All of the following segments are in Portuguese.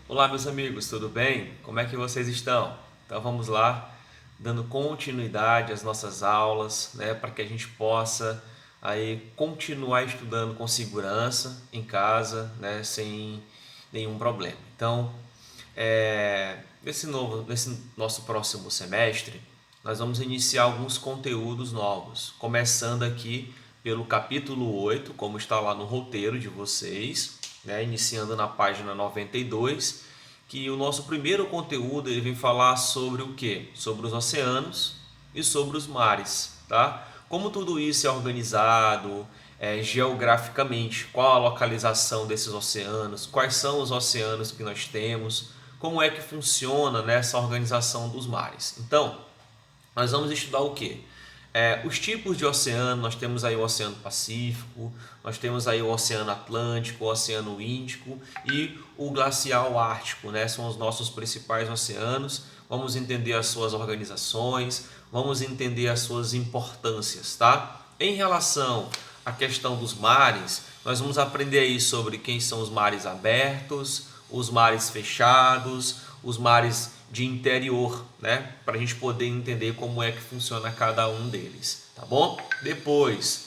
Olá, meus amigos, tudo bem? Como é que vocês estão? Então vamos lá, dando continuidade às nossas aulas, né, para que a gente possa aí continuar estudando com segurança em casa, né, sem nenhum problema. Então, nesse nosso próximo semestre, nós vamos iniciar alguns conteúdos novos, começando aqui pelo capítulo 8, como está lá no roteiro de vocês, né, iniciando na página 92, que o nosso primeiro conteúdo ele vem falar sobre o quê? Sobre os oceanos e sobre os mares, tá? Como tudo isso é organizado geograficamente, qual a localização desses oceanos, quais são os oceanos que nós temos, como é que funciona nessa organização dos mares. Então, nós vamos estudar o quê? Os tipos de oceano, nós temos aí o Oceano Pacífico, nós temos aí o Oceano Atlântico, o Oceano Índico e o Glacial Ártico, né? São os nossos principais oceanos. Vamos entender as suas organizações, vamos entender as suas importâncias, tá? Em relação à questão dos mares, nós vamos aprender aí sobre quem são os mares abertos, os mares fechados, os mares de interior, né? Para a gente poder entender como é que funciona cada um deles, tá bom? Depois,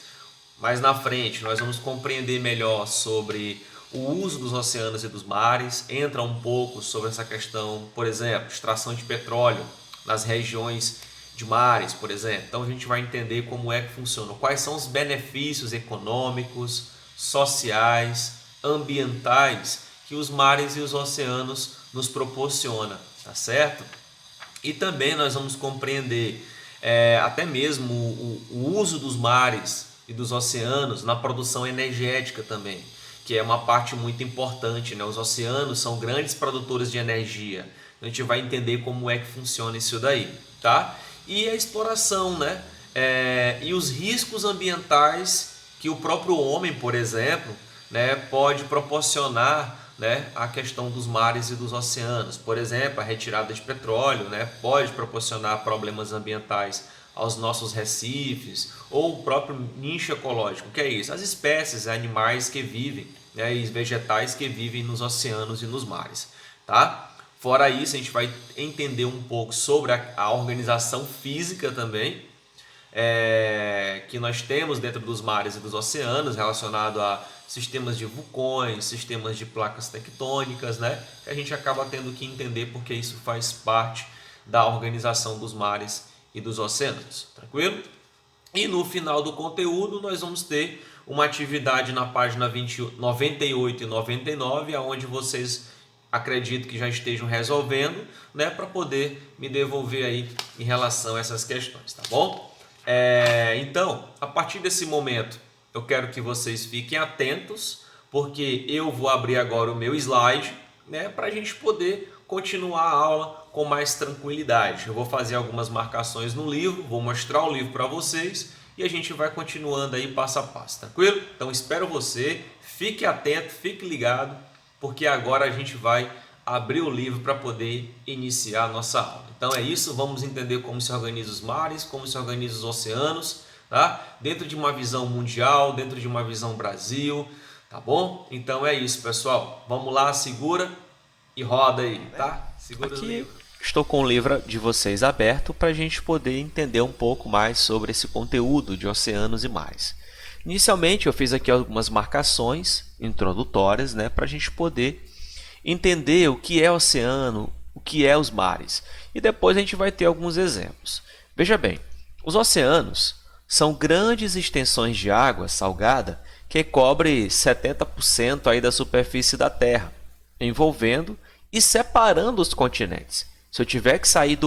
mais na frente, nós vamos compreender melhor sobre o uso dos oceanos e dos mares, entra um pouco sobre essa questão, por exemplo, extração de petróleo nas regiões de mares, por exemplo. Então a gente vai entender como é que funciona, quais são os benefícios econômicos, sociais, ambientais que os mares e os oceanos nos proporcionam, tá certo? E também nós vamos compreender até mesmo o uso dos mares e dos oceanos na produção energética também, que é uma parte muito importante, né? Os oceanos são grandes produtores de energia. A gente vai entender como é que funciona isso daí, tá? E a exploração, né? E os riscos ambientais que o próprio homem, por exemplo, né, pode proporcionar, né, a questão dos mares e dos oceanos. Por exemplo, a retirada de petróleo, né, pode proporcionar problemas ambientais aos nossos recifes, ou o próprio nicho ecológico, que é isso, as espécies animais que vivem, né, e vegetais que vivem nos oceanos e nos mares, tá? Fora isso, a gente vai entender um pouco sobre a organização física também, que nós temos dentro dos mares e dos oceanos, relacionado a sistemas de vulcões, sistemas de placas tectônicas, né? Que a gente acaba tendo que entender porque isso faz parte da organização dos mares e dos oceanos, tranquilo? E no final do conteúdo nós vamos ter uma atividade na página 98 e 99, onde vocês acredito que já estejam resolvendo, né, para poder me devolver aí em relação a essas questões, tá bom? Então, a partir desse momento, eu quero que vocês fiquem atentos, porque eu vou abrir agora o meu slide, né, para a gente poder continuar a aula com mais tranquilidade. Eu vou fazer algumas marcações no livro, vou mostrar o livro para vocês e a gente vai continuando aí passo a passo, tranquilo? Então espero você, fique atento, fique ligado, porque agora a gente vai abrir o livro para poder iniciar a nossa aula. Então é isso, vamos entender como se organizam os mares, como se organizam os oceanos, tá? Dentro de uma visão mundial, dentro de uma visão Brasil, tá bom? Então é isso, pessoal. Vamos lá, segura e roda aí, tá? Segura o Aqui livro. estou com o livro de vocês aberto para a gente poder entender um pouco mais sobre esse conteúdo de oceanos e mares. Inicialmente eu fiz aqui algumas marcações introdutórias, né, para a gente poder entender o que é oceano, o que é os mares. E depois a gente vai ter alguns exemplos. Veja bem, os oceanos são grandes extensões de água salgada que cobre 70% aí da superfície da Terra, envolvendo e separando os continentes. Se eu tiver que sair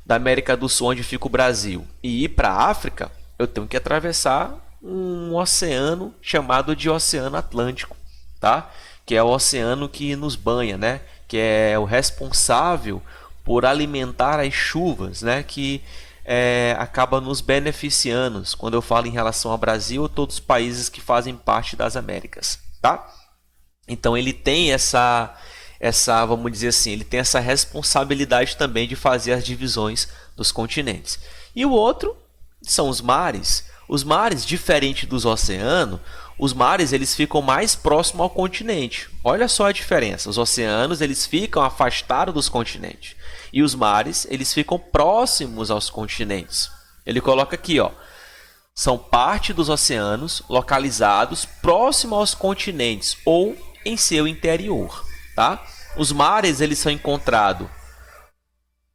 da América do Sul, onde fica o Brasil, e ir para a África, eu tenho que atravessar um oceano chamado de Oceano Atlântico, tá? Que é o oceano que nos banha, né? Que é o responsável por alimentar as chuvas, né? Que acaba nos beneficiando quando eu falo em relação ao Brasil ou todos os países que fazem parte das Américas, tá? Então ele tem vamos dizer assim, ele tem essa responsabilidade também de fazer as divisões dos continentes. E o outro são os mares. Os mares, diferente dos oceanos, Os mares eles ficam mais próximos ao continente. Olha só a diferença. Os oceanos eles ficam afastados dos continentes e os mares eles ficam próximos aos continentes. Ele coloca aqui, ó, são parte dos oceanos localizados próximo aos continentes ou em seu interior, tá? Os mares eles são encontrados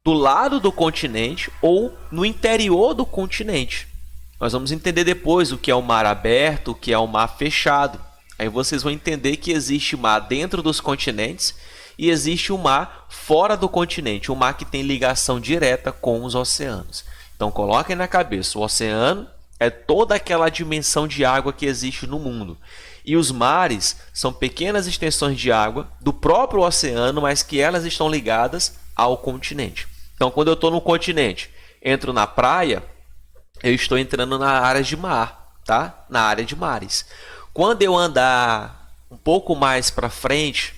do lado do continente ou no interior do continente. Nós vamos entender depois o que é o mar aberto, o que é o mar fechado. Aí vocês vão entender que existe mar dentro dos continentes e existe o mar fora do continente, o mar que tem ligação direta com os oceanos. Então coloquem na cabeça, o oceano é toda aquela dimensão de água que existe no mundo. E os mares são pequenas extensões de água do próprio oceano, mas que elas estão ligadas ao continente. Então quando eu estou no continente, entro na praia, eu estou entrando na área de mar, tá? Na área de mares. Quando eu andar um pouco mais para frente,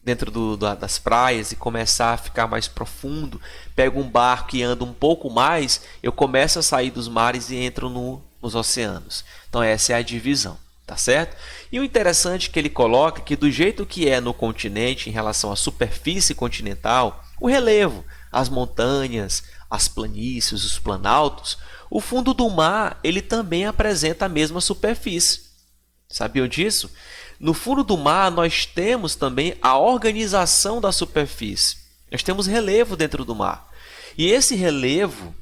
dentro das praias e começar a ficar mais profundo, pego um barco e ando um pouco mais, eu começo a sair dos mares e entro nos oceanos. Então essa é a divisão, tá certo? E o interessante é que ele coloca que do jeito que é no continente em relação à superfície continental, o relevo, as montanhas, as planícies, os planaltos, o fundo do mar ele também apresenta a mesma superfície. Sabiam disso? No fundo do mar nós temos também a organização da superfície. Nós temos relevo dentro do mar. E esse relevo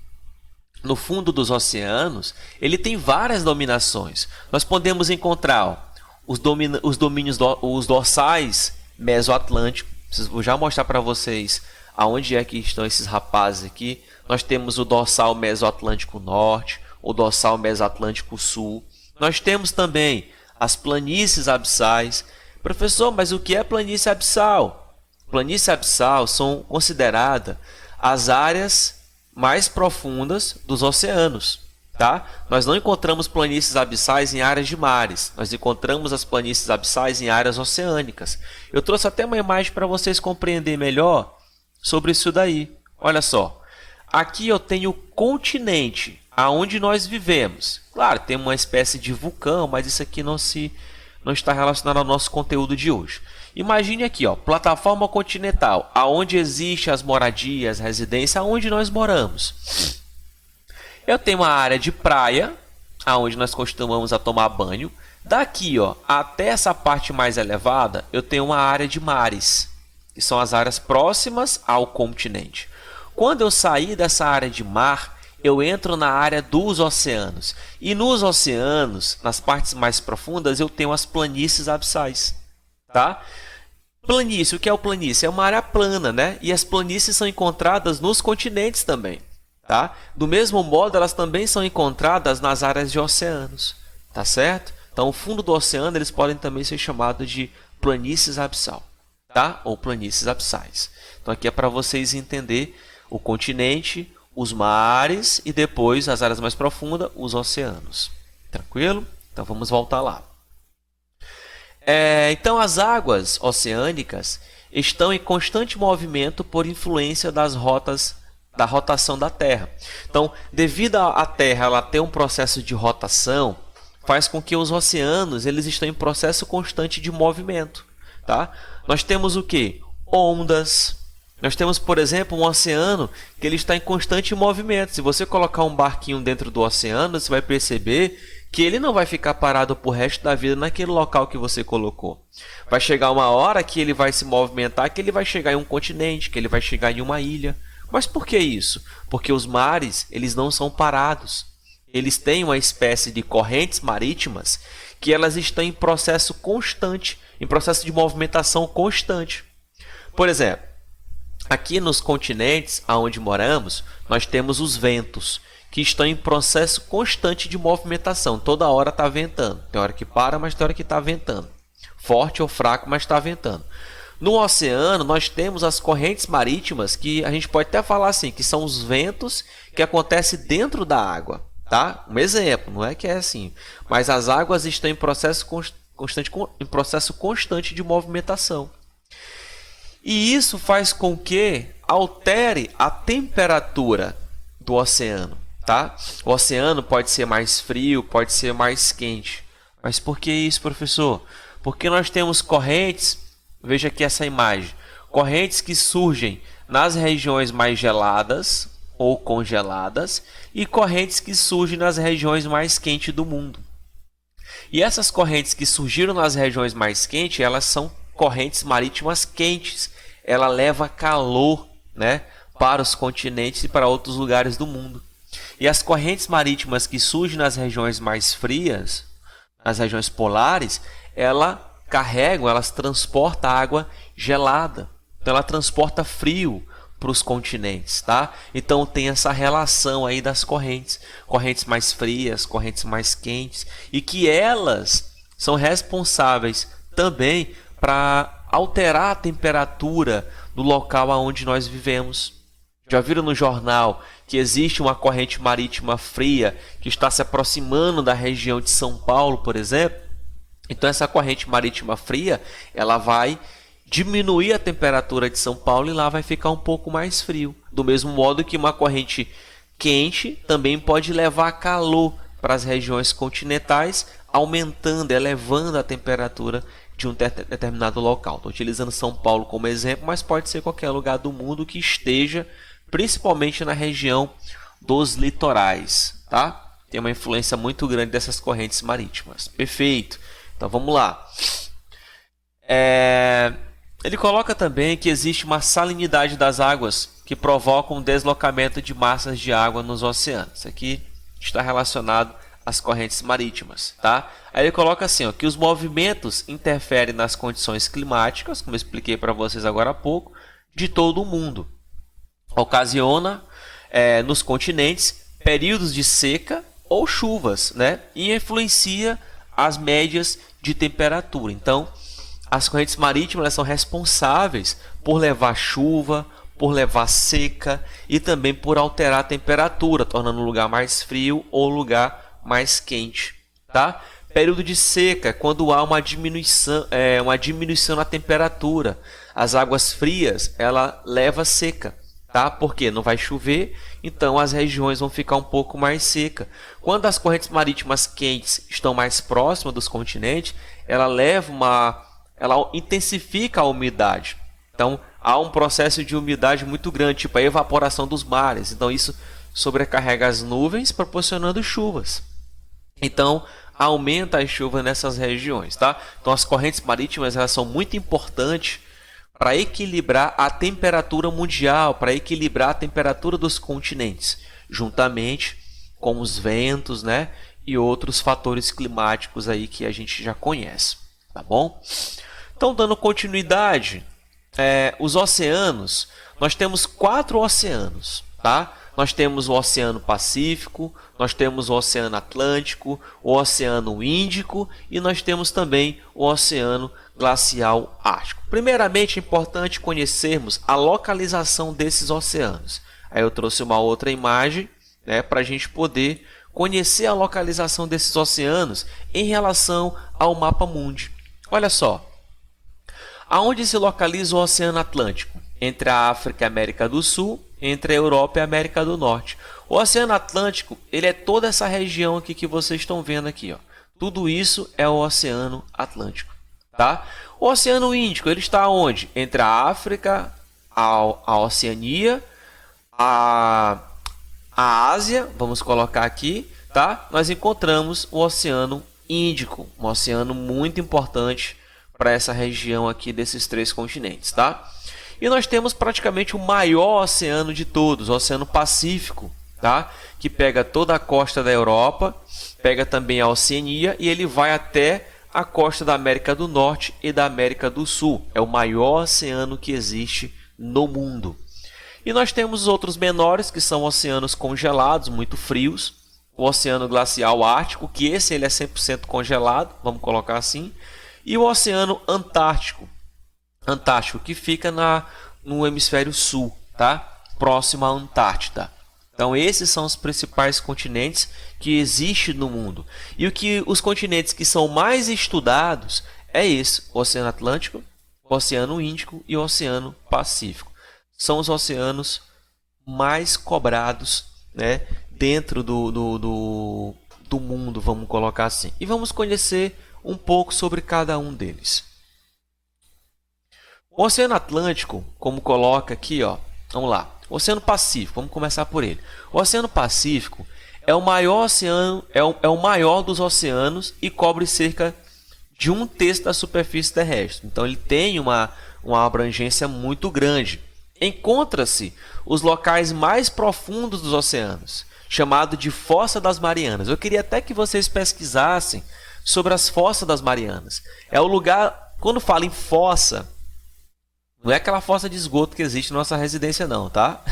no fundo dos oceanos, ele tem várias dominações. Nós podemos encontrar os domínios, os dorsais mesoatlânticos. Vou já mostrar para vocês aonde é que estão esses rapazes aqui. Nós temos o dorsal mesoatlântico norte, o dorsal mesoatlântico sul. Nós temos também as planícies abissais. Professor, mas o que é planície abissal? Planície abissal são consideradas as áreas mais profundas dos oceanos. Tá? Nós não encontramos planícies abissais em áreas de mares. Nós encontramos as planícies abissais em áreas oceânicas. Eu trouxe até uma imagem para vocês compreenderem melhor sobre isso daí. Olha só. Aqui eu tenho o continente, aonde nós vivemos. Claro, tem uma espécie de vulcão, mas isso aqui não está relacionado ao nosso conteúdo de hoje. Imagine aqui, ó, plataforma continental, aonde existem as moradias, residência, aonde nós moramos. Eu tenho uma área de praia, aonde nós costumamos a tomar banho. Daqui, ó, até essa parte mais elevada, eu tenho uma área de mares, que são as áreas próximas ao continente. Quando eu sair dessa área de mar, eu entro na área dos oceanos. E nos oceanos, nas partes mais profundas, eu tenho as planícies abissais. Tá? Planície, o que é o planície? É uma área plana, né? E as planícies são encontradas nos continentes também. Tá? Do mesmo modo, elas também são encontradas nas áreas de oceanos. Tá certo? Então, o fundo do oceano eles podem também ser chamados de planícies abissal. Tá? Ou planícies abissais. Então, aqui é para vocês entenderem o continente, os mares e depois as áreas mais profundas, os oceanos. Tranquilo? Então vamos voltar lá. Então as águas oceânicas estão em constante movimento por influência das rotas da rotação da Terra. Então, devido à Terra ela ter um processo de rotação, faz com que os oceanos eles estão em processo constante de movimento. Tá? Nós temos o quê? Ondas. Nós temos, por exemplo, um oceano que ele está em constante movimento. Se você colocar um barquinho dentro do oceano, você vai perceber que ele não vai ficar parado por resto da vida naquele local que você colocou. Vai chegar uma hora que ele vai se movimentar, que ele vai chegar em um continente, que ele vai chegar em uma ilha. Mas por que isso? Porque os mares eles não são parados. Eles têm uma espécie de correntes marítimas que elas estão em processo constante, em processo de movimentação constante. Por exemplo, aqui nos continentes onde moramos, nós temos os ventos, que estão em processo constante de movimentação. Toda hora está ventando. Tem hora que para, mas tem hora que está ventando. Forte ou fraco, mas está ventando. No oceano, nós temos as correntes marítimas, que a gente pode até falar assim, que são os ventos que acontecem dentro da água. Tá? Um exemplo, não é que é assim. Mas as águas estão em processo constante de movimentação. E isso faz com que altere a temperatura do oceano. Tá? O oceano pode ser mais frio, pode ser mais quente. Mas por que isso, professor? Porque nós temos correntes, veja aqui essa imagem, correntes que surgem nas regiões mais geladas ou congeladas e correntes que surgem nas regiões mais quentes do mundo. E essas correntes que surgiram nas regiões mais quentes, elas são correntes marítimas quentes. Ela leva calor, né, para os continentes e para outros lugares do mundo. E as correntes marítimas que surgem nas regiões mais frias, nas regiões polares, elas transportam água gelada. Então ela transporta frio para os continentes, tá? Então tem essa relação aí das correntes mais frias, correntes mais quentes, e que elas são responsáveis também para alterar a temperatura do local aonde nós vivemos. Já viram no jornal que existe uma corrente marítima fria que está se aproximando da região de São Paulo, por exemplo? Então essa corrente marítima fria, ela vai diminuir a temperatura de São Paulo e lá vai ficar um pouco mais frio. Do mesmo modo que uma corrente quente também pode levar calor para as regiões continentais, aumentando, elevando a temperatura de um determinado local. Estou utilizando São Paulo como exemplo, mas pode ser qualquer lugar do mundo que esteja, principalmente na região dos litorais, tá? Tem uma influência muito grande dessas correntes marítimas. Perfeito. Então vamos lá. Ele coloca também que existe uma salinidade das águas que provoca um deslocamento de massas de água nos oceanos. Isso aqui está relacionado às correntes marítimas, tá? Aí ele coloca assim, ó, que os movimentos interferem nas condições climáticas, como eu expliquei para vocês agora há pouco, de todo o mundo. Ocasiona nos continentes períodos de seca ou chuvas, né? E influencia as médias de temperatura. Então, as correntes marítimas elas são responsáveis por levar chuva, por levar seca e também por alterar a temperatura, tornando o lugar mais frio ou o lugar mais quente, tá? Período de seca é quando há uma diminuição na temperatura. As águas frias, ela leva seca, tá? Porque não vai chover, então as regiões vão ficar um pouco mais secas. Quando as correntes marítimas quentes estão mais próximas dos continentes, ela intensifica a umidade. Então, há um processo de umidade muito grande, tipo a evaporação dos mares. Então, isso sobrecarrega as nuvens, proporcionando chuvas. Então, aumenta as chuvas nessas regiões, tá? Então, as correntes marítimas elas são muito importantes para equilibrar a temperatura mundial, para equilibrar a temperatura dos continentes, juntamente com os ventos, né? E outros fatores climáticos aí que a gente já conhece, tá bom? Então, dando continuidade, os oceanos, nós temos 4 oceanos, tá? Nós temos o Oceano Pacífico, nós temos o Oceano Atlântico, o Oceano Índico e nós temos também o Oceano Glacial Ártico. Primeiramente, é importante conhecermos a localização desses oceanos. Aí eu trouxe uma outra imagem, né, para a gente poder conhecer a localização desses oceanos em relação ao mapa mundi. Olha só. Aonde se localiza o Oceano Atlântico? Entre a África e a América do Sul, entre a Europa e a América do Norte. O Oceano Atlântico, ele é toda essa região aqui que vocês estão vendo aqui, ó. Tudo isso é o Oceano Atlântico, tá? O Oceano Índico, ele está onde? Entre a África, a Oceania, a Ásia, vamos colocar aqui, tá? Nós encontramos o Oceano Índico, um oceano muito importante para essa região aqui desses 3 continentes, tá? E nós temos praticamente o maior oceano de todos, o Oceano Pacífico, tá? Que pega toda a costa da Europa, pega também a Oceania e ele vai até a costa da América do Norte e da América do Sul. É o maior oceano que existe no mundo. E nós temos os outros menores, que são oceanos congelados, muito frios. O Oceano Glacial Ártico, que ele é 100% congelado, vamos colocar assim. E o Oceano Antártico, que fica no hemisfério sul, tá? Próximo à Antártida. Então esses são os principais continentes que existem no mundo. E os continentes que são mais estudados é esse, o Oceano Atlântico, o Oceano Índico e o Oceano Pacífico. São os oceanos mais cobrados, né, dentro do do mundo, vamos colocar assim. E vamos conhecer um pouco sobre cada um deles. O Oceano Atlântico, como coloca aqui, ó, vamos lá. O Oceano Pacífico, vamos começar por ele. O Oceano Pacífico é o maior oceano, é o maior dos oceanos e cobre cerca de 1/3 da superfície terrestre. Então ele tem uma abrangência muito grande. Encontra-se os locais mais profundos dos oceanos, chamado de Fossa das Marianas. Eu queria até que vocês pesquisassem sobre as Fossas das Marianas. É o lugar, quando fala em fossa, não é aquela fossa de esgoto que existe na nossa residência não, tá?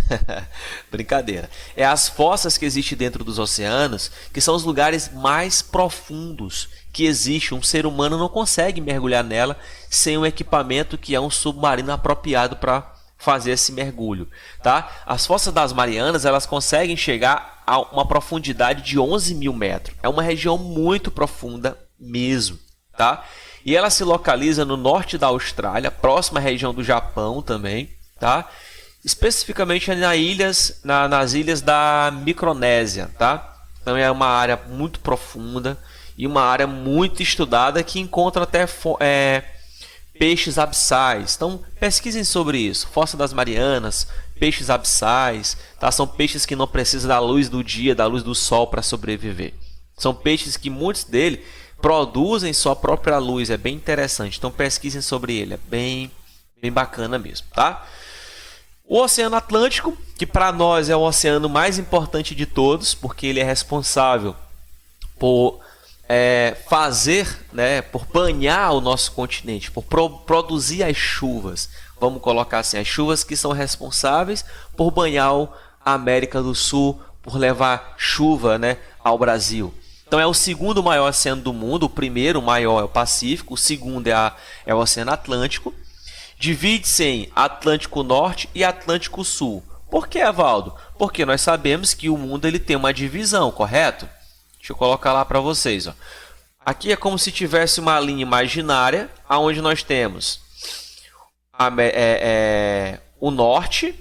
Brincadeira. É as fossas que existem dentro dos oceanos, que são os lugares mais profundos que existe. Um ser humano não consegue mergulhar nela sem um equipamento que é um submarino apropriado para fazer esse mergulho, tá? As Fossas das Marianas, elas conseguem chegar a uma profundidade de 11.000 metros. É uma região muito profunda mesmo, tá? E ela se localiza no norte da Austrália, próxima à região do Japão também, tá? Especificamente nas ilhas da Micronésia, tá? Então é uma área muito profunda e uma área muito estudada que encontra até peixes abissais. Então pesquisem sobre isso. Fossa das Marianas, peixes abissais, tá? São peixes que não precisam da luz do dia, da luz do sol para sobreviver. São peixes que muitos deles produzem sua própria luz, é bem interessante. Então pesquisem sobre ele, é bem bacana mesmo, tá? O Oceano Atlântico, que para nós é o oceano mais importante de todos, porque ele é responsável por por banhar o nosso continente, por produzir as chuvas. Vamos colocar assim, as chuvas que são responsáveis por banhar a América do Sul, por levar chuva, né, ao Brasil. Então é o segundo maior oceano do mundo. O primeiro maior é o Pacífico, o segundo é o Oceano Atlântico. Divide-se em Atlântico Norte e Atlântico Sul. Por que, Evaldo? Porque nós sabemos que o mundo ele tem uma divisão, correto? Deixa eu colocar lá para vocês. Ó. Aqui é como se tivesse uma linha imaginária, onde nós temos o norte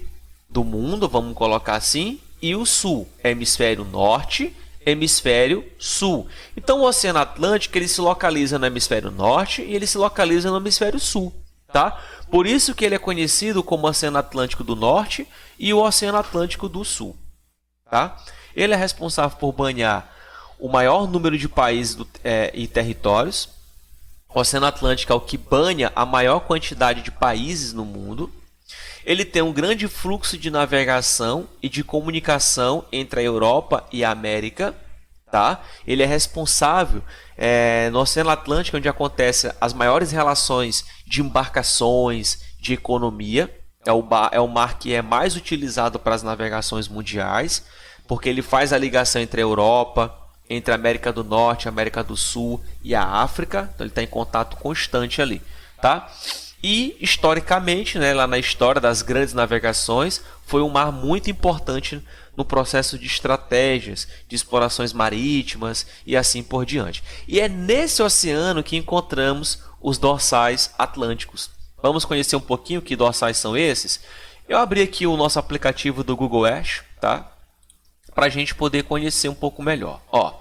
do mundo, vamos colocar assim, e o sul, hemisfério norte, hemisfério sul. Então o Oceano Atlântico ele se localiza no hemisfério norte e ele se localiza no hemisfério sul, tá? Por isso que ele é conhecido como Oceano Atlântico do Norte e o Oceano Atlântico do Sul, tá? Ele é responsável por banhar o maior número de países e territórios. O Oceano Atlântico é o que banha a maior quantidade de países no mundo. Ele tem um grande fluxo de navegação e de comunicação entre a Europa e a América, tá? Ele é responsável no Oceano Atlântico, onde acontecem as maiores relações de embarcações, de economia. É o mar que é mais utilizado para as navegações mundiais, porque ele faz a ligação entre a Europa, entre a América do Norte, a América do Sul e a África. Então ele está em contato constante ali, tá? E historicamente, né, lá na história das grandes navegações, foi um mar muito importante no processo de estratégias, de explorações marítimas e assim por diante. E é nesse oceano que encontramos os dorsais atlânticos. Vamos conhecer um pouquinho que dorsais são esses? Eu abri aqui o nosso aplicativo do Google Earth, tá? Para a gente poder conhecer um pouco melhor. Ó,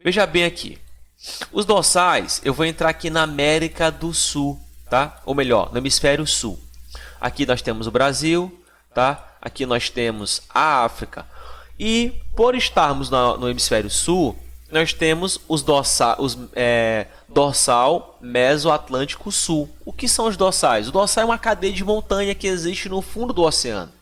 veja bem aqui. Os dorsais, eu vou entrar aqui na América do Sul, tá? Ou melhor, no hemisfério sul. Aqui nós temos o Brasil, tá? Aqui nós temos a África. E por estarmos no hemisfério sul, nós temos os dorsal Mesoatlântico Sul. O que são os dorsais? O dorsal é uma cadeia de montanha que existe no fundo do oceano.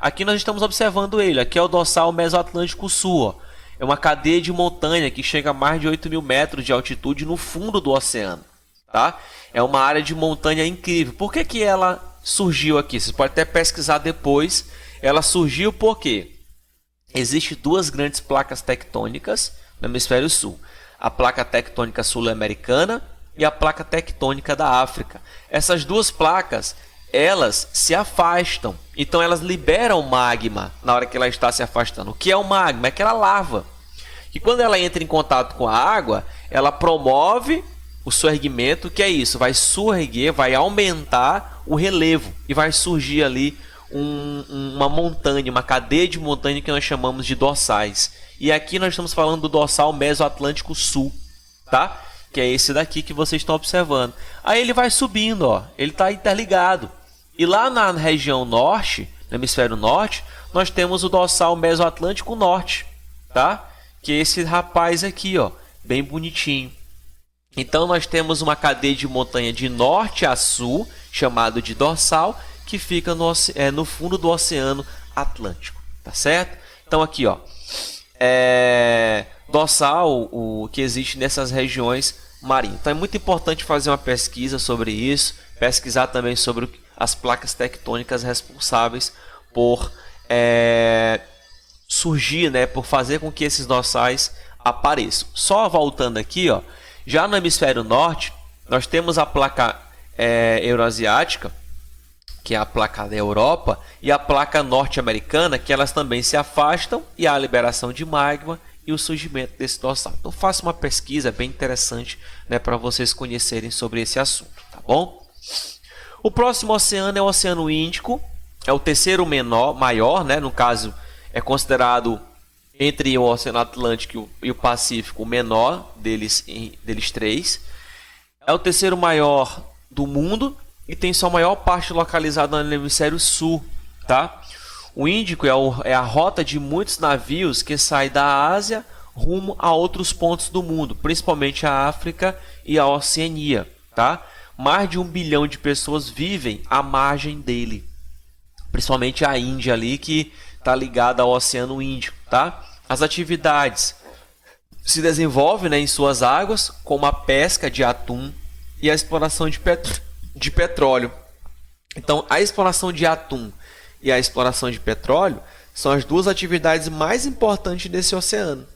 Aqui nós estamos observando ele. Aqui é o dorsal Mesoatlântico Sul. Ó. É uma cadeia de montanha que chega a mais de 8.000 metros de altitude no fundo do oceano. Tá? É uma área de montanha incrível. Por que ela surgiu aqui? Você pode até pesquisar depois. Ela surgiu porque existem duas grandes placas tectônicas no hemisfério sul. A placa tectônica sul-americana e a placa tectônica da África. Essas duas placas, elas se afastam. Então elas liberam magma na hora que ela está se afastando. O que é o magma? É aquela lava. E quando ela entra em contato com a água, ela promove o surgimento, que é isso, vai surgir, vai aumentar o relevo e vai surgir ali uma montanha, uma cadeia de montanha que nós chamamos de dorsais. E aqui nós estamos falando do dorsal Mesoatlântico Sul, tá? Que é esse daqui que vocês estão observando. Aí ele vai subindo, ó, ele está interligado. E lá na região norte, no hemisfério norte, nós temos o dorsal Mesoatlântico Norte, tá? Que é esse rapaz aqui, ó, bem bonitinho. Então nós temos uma cadeia de montanha de norte a sul, chamado de dorsal, que fica no fundo do Oceano Atlântico, tá certo? Então aqui, ó, dorsal, o que existe nessas regiões marinhas. Então é muito importante fazer uma pesquisa sobre isso, pesquisar também sobre as placas tectônicas responsáveis por surgir, né, por fazer com que esses dorsais apareçam. Só voltando aqui, ó, já no hemisfério norte, nós temos a placa euroasiática, que é a placa da Europa, e a placa norte-americana, que elas também se afastam, e há a liberação de magma e o surgimento desse dorsal. Então faça uma pesquisa bem interessante, né, para vocês conhecerem sobre esse assunto, tá bom? O próximo oceano é o Oceano Índico, é o terceiro maior, né, no caso é considerado entre o Oceano Atlântico e o Pacífico o menor deles três. É o terceiro maior do mundo e tem sua maior parte localizada no hemisfério sul, tá? O Índico é a rota de muitos navios que saem da Ásia rumo a outros pontos do mundo, principalmente a África e a Oceania, tá? Mais de 1 bilhão de pessoas vivem à margem dele, principalmente a Índia ali, que está ligada ao Oceano Índico, tá? As atividades se desenvolvem, né, em suas águas, como a pesca de atum e a exploração de petróleo. Então, a exploração de atum e a exploração de petróleo são as duas atividades mais importantes desse oceano,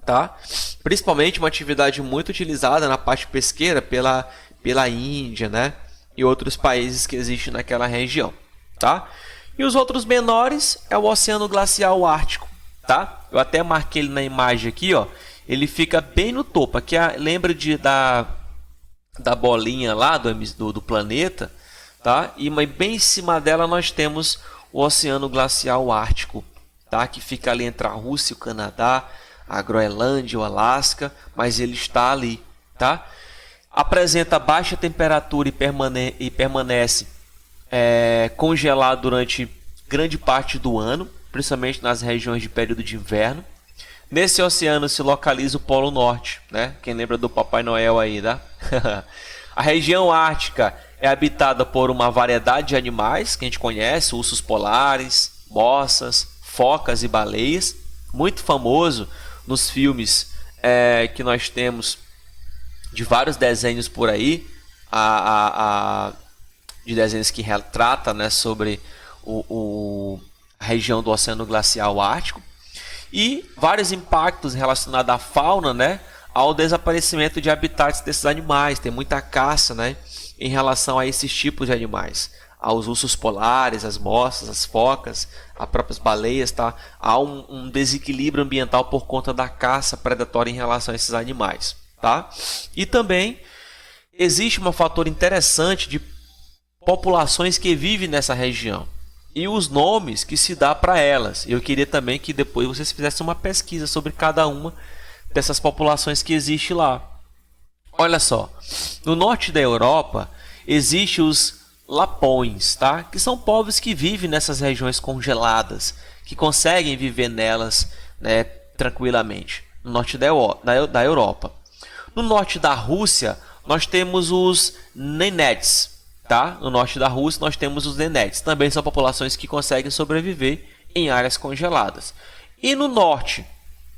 tá? Principalmente uma atividade muito utilizada na parte pesqueira pela Índia, né, e outros países que existem naquela região, tá? E os outros menores é o Oceano Glacial Ártico, tá? Eu até marquei ele na imagem aqui, ó. Ele fica bem no topo. Aqui lembra da bolinha lá do planeta, tá? E bem em cima dela nós temos o Oceano Glacial Ártico, tá? Que fica ali entre a Rússia e o Canadá, a Groenlândia, o Alasca, mas ele está ali, tá? Apresenta baixa temperatura e permanece congelado durante grande parte do ano, principalmente nas regiões de período de inverno. Nesse oceano se localiza o Polo Norte, né? Quem lembra do Papai Noel aí, tá? A região ártica é habitada por uma variedade de animais que a gente conhece, ursos polares, moças, focas e baleias. Muito famoso nos filmes que nós temos de vários desenhos por aí, de desenhos que retratam, né, sobre a região do Oceano Glacial Ártico, e vários impactos relacionados à fauna, né, ao desaparecimento de habitats desses animais. Tem muita caça, né, em relação a esses tipos de animais, aos ursos polares, as moças, as focas, as próprias baleias, tá? Há um desequilíbrio ambiental por conta da caça predatória em relação a esses animais, tá? E também existe um fator interessante de populações que vivem nessa região e os nomes que se dá para elas. Eu queria também que depois vocês fizessem uma pesquisa sobre cada uma dessas populações que existe lá. Olha só, no norte da Europa existem os lapões, tá? Que são povos que vivem nessas regiões congeladas, que conseguem viver nelas, né, tranquilamente, no norte da Europa. No norte da Rússia nós temos os Nenets, tá? No norte da Rússia nós temos os Nenets. Também são populações que conseguem sobreviver em áreas congeladas. E no norte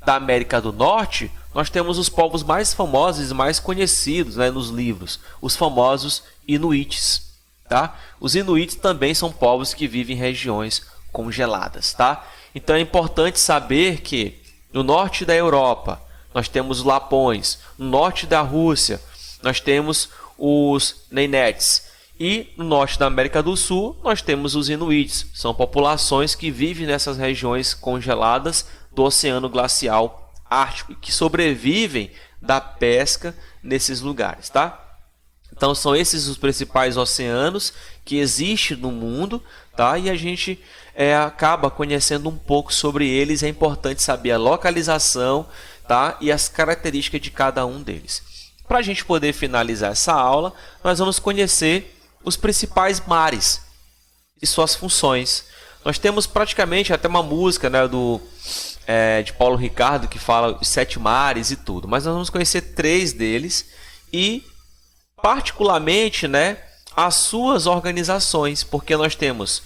da América do Norte nós temos os povos mais famosos e mais conhecidos, né, nos livros, os famosos Inuits, tá? Os Inuits também são povos que vivem em regiões congeladas, tá? Então é importante saber que no norte da Europa nós temos os Lapões, no norte da Rússia nós temos os Nenets, e no norte da América do Sul nós temos os Inuits. São populações que vivem nessas regiões congeladas do Oceano Glacial Ártico e que sobrevivem da pesca nesses lugares, tá? Então são esses os principais oceanos que existem no mundo, tá? E a gente acaba conhecendo um pouco sobre eles. É importante saber a localização, tá? E as características de cada um deles. Para a gente poder finalizar essa aula, nós vamos conhecer os principais mares e suas funções. Nós temos praticamente até uma música, né, de Paulo Ricardo que fala os 7 mares e tudo, mas nós vamos conhecer 3 deles e particularmente, né, as suas organizações, porque nós temos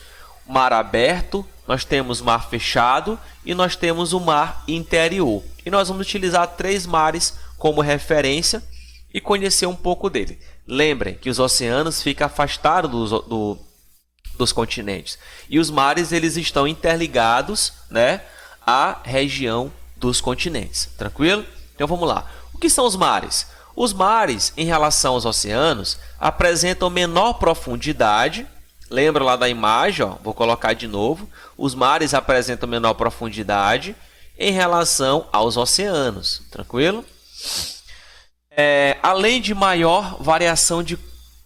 mar aberto, nós temos mar fechado e nós temos o mar interior. E nós vamos utilizar 3 mares como referência e conhecer um pouco dele. Lembrem que os oceanos ficam afastados dos continentes e os mares eles estão interligados, né, à região dos continentes. Tranquilo? Então vamos lá. O que são os mares? Os mares, em relação aos oceanos, apresentam menor profundidade. Lembra lá da imagem? Ó, vou colocar de novo. Os mares apresentam menor profundidade em relação aos oceanos. Tranquilo? Além de maior variação de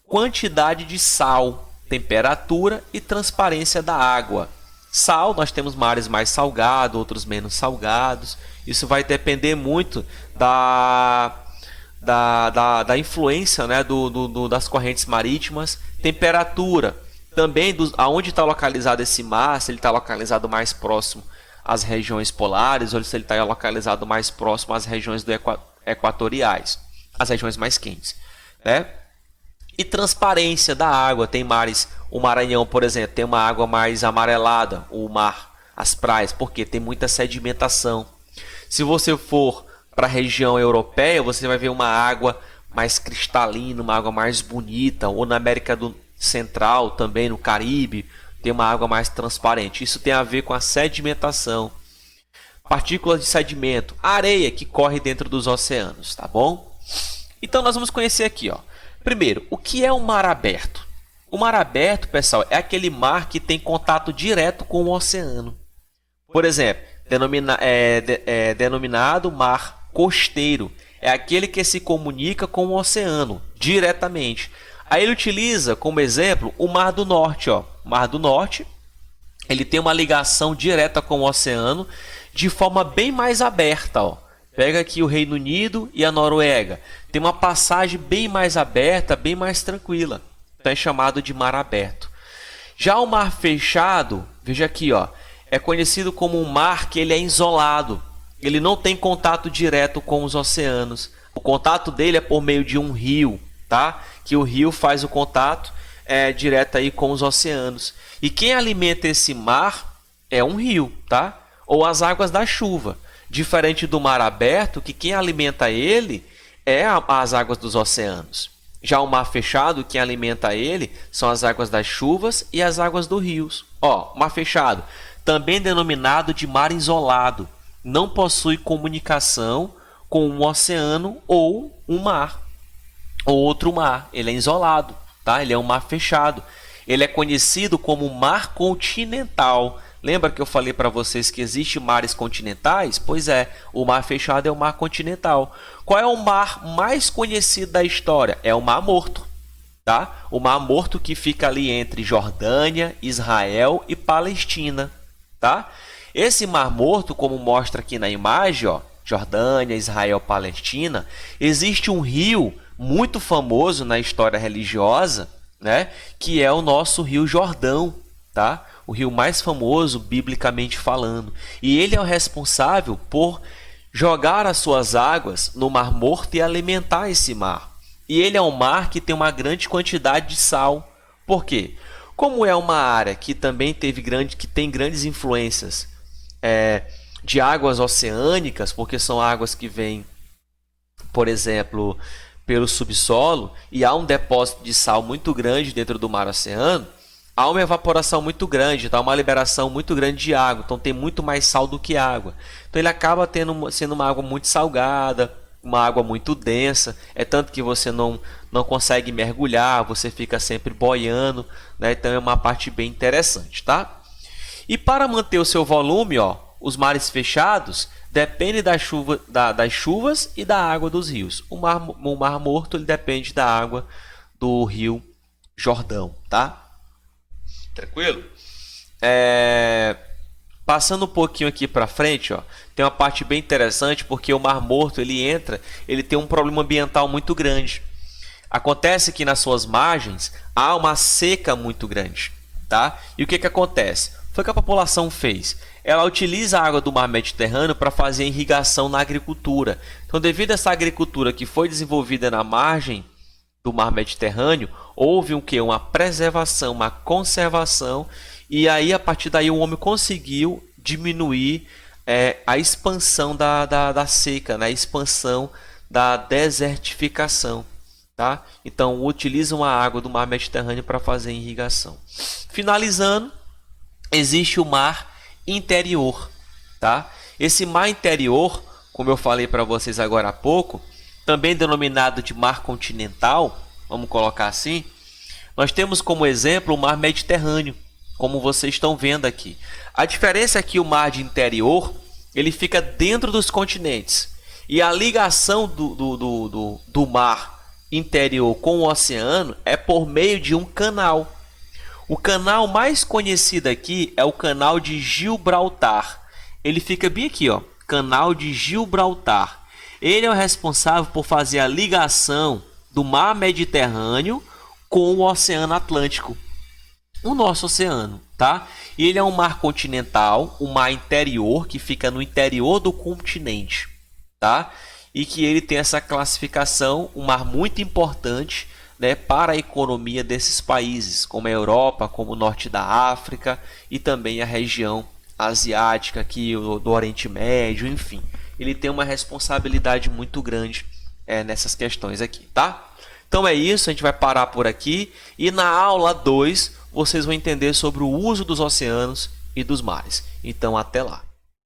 quantidade de sal, temperatura e transparência da água. Sal, nós temos mares mais salgados, outros menos salgados. Isso vai depender muito da influência, né, das correntes marítimas. Temperatura, também aonde está localizado esse mar, se ele está localizado mais próximo às regiões polares ou se ele está localizado mais próximo às regiões equatoriais, as regiões mais quentes, né? E transparência da água, tem mares, o Maranhão, por exemplo, tem uma água mais amarelada, o mar, as praias, porque tem muita sedimentação. Se você for para a região europeia, você vai ver uma água mais cristalina, uma água mais bonita, ou na América do Central, também no Caribe, tem uma água mais transparente. Isso tem a ver com a sedimentação, partículas de sedimento, areia que corre dentro dos oceanos, tá bom? Então nós vamos conhecer aqui, ó. Primeiro, o que é um mar aberto? O mar aberto, pessoal, é aquele mar que tem contato direto com o oceano. Por exemplo, denominado mar costeiro. É aquele que se comunica com o oceano diretamente. Aí ele utiliza como exemplo o Mar do Norte. Ó. O Mar do Norte, ele tem uma ligação direta com o oceano de forma bem mais aberta. Ó. Pega aqui o Reino Unido e a Noruega. Tem uma passagem bem mais aberta, bem mais tranquila. Então é chamado de mar aberto. Já o mar fechado, veja aqui, ó, é conhecido como um mar que ele é isolado. Ele não tem contato direto com os oceanos. O contato dele é por meio de um rio, tá? Que o rio faz o contato direto aí com os oceanos. E quem alimenta esse mar é um rio, tá? Ou as águas da chuva. Diferente do mar aberto, que quem alimenta ele é as águas dos oceanos. Já o mar fechado, quem alimenta ele são as águas das chuvas e as águas dos rios. Ó, mar fechado, também denominado de mar isolado, não possui comunicação com um oceano ou um mar, ou outro mar. Ele é isolado, tá? Ele é um mar fechado. Ele é conhecido como mar continental. Lembra que eu falei para vocês que existem mares continentais? Pois é, o mar fechado é o mar continental. Qual é o mar mais conhecido da história? É o Mar Morto, tá? O Mar Morto que fica ali entre Jordânia, Israel e Palestina, tá? Esse Mar Morto, como mostra aqui na imagem, ó, Jordânia, Israel, Palestina, existe um rio muito famoso na história religiosa, né? Que é o nosso Rio Jordão, tá? O rio mais famoso, biblicamente falando. E ele é o responsável por jogar as suas águas no Mar Morto e alimentar esse mar. E ele é um mar que tem uma grande quantidade de sal. Por quê? Como é uma área que também tem grandes influências de águas oceânicas, porque são águas que vêm, por exemplo, pelo subsolo, e há um depósito de sal muito grande dentro do mar oceano, há uma evaporação muito grande, tá? Uma liberação muito grande de água, então tem muito mais sal do que água. Então ele acaba sendo uma água muito salgada, uma água muito densa, é tanto que você não consegue mergulhar, você fica sempre boiando, né? Então é uma parte bem interessante, tá? E para manter o seu volume, ó, os mares fechados dependem das chuvas e da água dos rios. O mar Morto ele depende da água do Rio Jordão, tá? Tranquilo? Passando um pouquinho aqui para frente, ó, tem uma parte bem interessante, porque o Mar Morto ele tem um problema ambiental muito grande. Acontece que nas suas margens há uma seca muito grande, tá? E o que que acontece? Foi que a população fez. Ela utiliza a água do Mar Mediterrâneo para fazer irrigação na agricultura. Então, devido a essa agricultura que foi desenvolvida na margem do Mar Mediterrâneo, houve uma preservação, uma conservação, e aí a partir daí o homem conseguiu diminuir a expansão da seca, né? A expansão da desertificação. Tá? Então utilizam a água do Mar Mediterrâneo para fazer irrigação. Finalizando, existe o mar interior. Tá? Esse mar interior, como eu falei para vocês agora há pouco, também denominado de mar continental, vamos colocar assim, nós temos como exemplo o mar Mediterrâneo, como vocês estão vendo aqui. A diferença é que o mar de interior ele fica dentro dos continentes, e a ligação do mar interior com o oceano é por meio de um canal. O canal mais conhecido aqui é o canal de Gibraltar. Ele fica bem aqui, ó, canal de Gibraltar. Ele é o responsável por fazer a ligação do mar Mediterrâneo com o Oceano Atlântico, o nosso oceano, tá? E ele é um mar continental, um mar interior que fica no interior do continente, tá? E que ele tem essa classificação, um mar muito importante, né, para a economia desses países, como a Europa, como o norte da África e também a região asiática, aqui, do Oriente Médio, enfim. Ele tem uma responsabilidade muito grande nessas questões aqui, tá? Então é isso, a gente vai parar por aqui e na aula 2 vocês vão entender sobre o uso dos oceanos e dos mares. Então até lá!